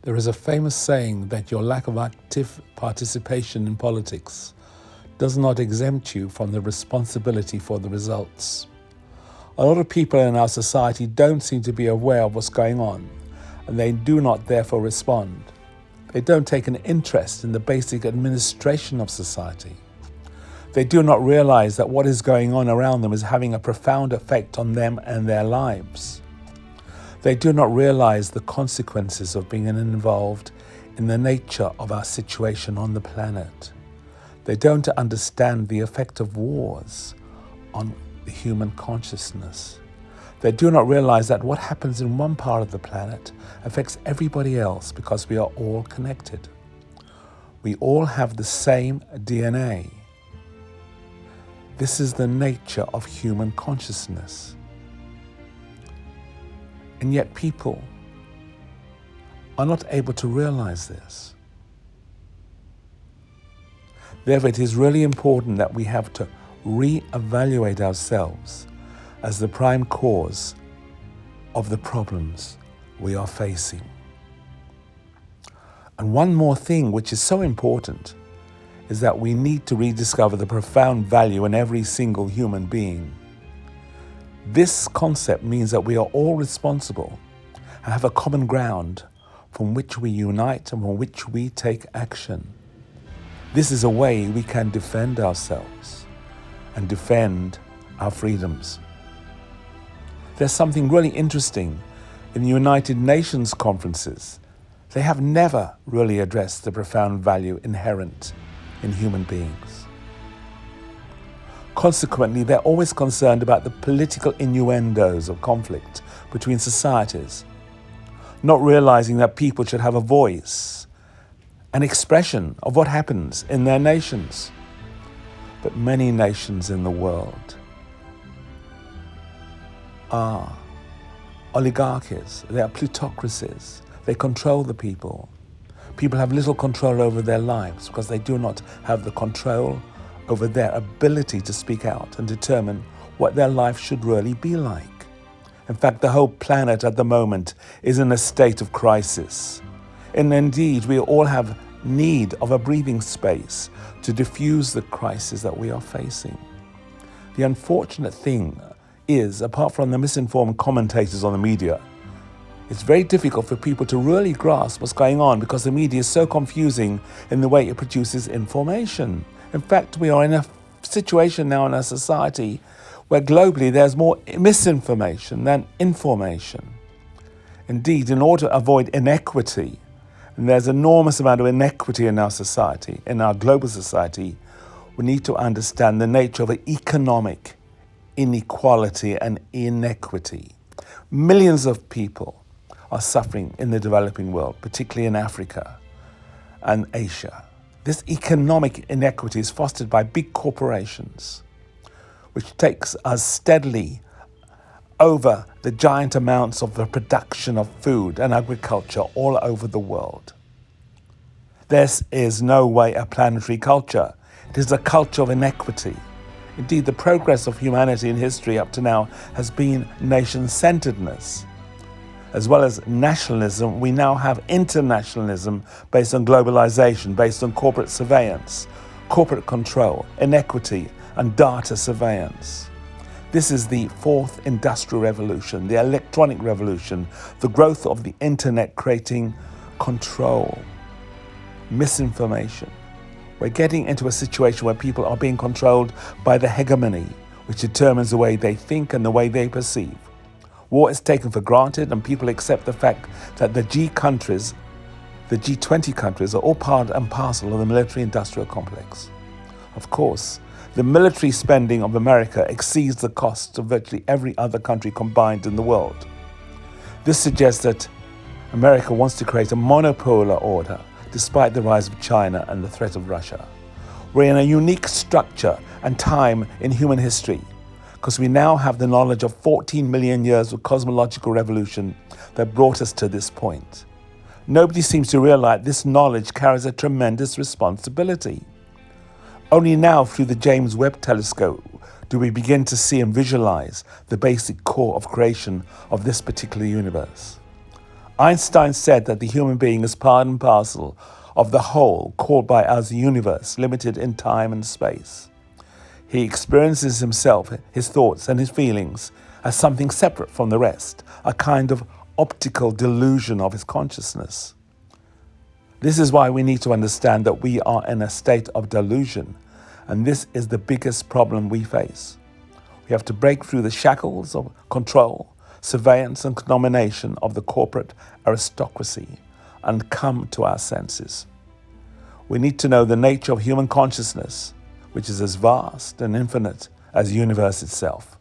There is a famous saying that your lack of active participation in politics does not exempt you from the responsibility for the results. A lot of people in our society don't seem to be aware of what's going on, and they do not therefore respond. They don't take an interest in the basic administration of society. They do not realize that what is going on around them is having a profound effect on them and their lives. They do not realize the consequences of being involved in the nature of our situation on the planet. They don't understand the effect of wars on the human consciousness. They do not realize that what happens in one part of the planet affects everybody else because we are all connected. We all have the same DNA. This is the nature of human consciousness. And yet people are not able to realize this. Therefore, it is really important that we have to re-evaluate ourselves as the prime cause of the problems we are facing. And one more thing which is so important is that we need to rediscover the profound value in every single human being. This concept means that we are all responsible and have a common ground from which we unite and from which we take action. This is a way we can defend ourselves and defend our freedoms. There's something really interesting in the United Nations conferences. They have never really addressed the profound value inherent in human beings. Consequently, they're always concerned about the political innuendos of conflict between societies, not realizing that people should have a voice, an expression of what happens in their nations. But many nations in the world are oligarchies, they are plutocracies, they control the people. People have little control over their lives because they do not have the control over their ability to speak out and determine what their life should really be like. In fact, the whole planet at the moment is in a state of crisis. And indeed, we all have need of a breathing space to diffuse the crisis that we are facing. The unfortunate thing is, apart from the misinformed commentators on the media, it's very difficult for people to really grasp what's going on because the media is so confusing in the way it produces information. In fact, we are in a situation now in our society where globally there's more misinformation than information. Indeed, in order to avoid inequity, and there's an enormous amount of inequity in our society, in our global society, we need to understand the nature of economic inequality and inequity. Millions of people are suffering in the developing world, particularly in Africa and Asia. This economic inequity is fostered by big corporations, which takes us steadily over the giant amounts of the production of food and agriculture all over the world. This is no way a planetary culture. It is a culture of inequity. Indeed, the progress of humanity in history up to now has been nation-centeredness. As well as nationalism, we now have internationalism based on globalization, based on corporate surveillance, corporate control, inequity, and data surveillance. This is the fourth industrial revolution, the electronic revolution, the growth of the internet creating control, misinformation. We're getting into a situation where people are being controlled by the hegemony, which determines the way they think and the way they perceive. War is taken for granted and people accept the fact that the G20 countries are all part and parcel of the military-industrial complex. Of course, the military spending of America exceeds the costs of virtually every other country combined in the world. This suggests that America wants to create a monopolar order despite the rise of China and the threat of Russia. We're in a unique structure and time in human history because we now have the knowledge of 14 million years of cosmological revolution that brought us to this point. Nobody seems to realize this knowledge carries a tremendous responsibility. Only now, through the James Webb Telescope, do we begin to see and visualize the basic core of creation of this particular universe. Einstein said that the human being is part and parcel of the whole called by us universe, limited in time and space. He experiences himself, his thoughts and his feelings as something separate from the rest, a kind of optical delusion of his consciousness. This is why we need to understand that we are in a state of delusion, and this is the biggest problem we face. We have to break through the shackles of control, surveillance and domination of the corporate aristocracy and come to our senses. We need to know the nature of human consciousness, which is as vast and infinite as the universe itself.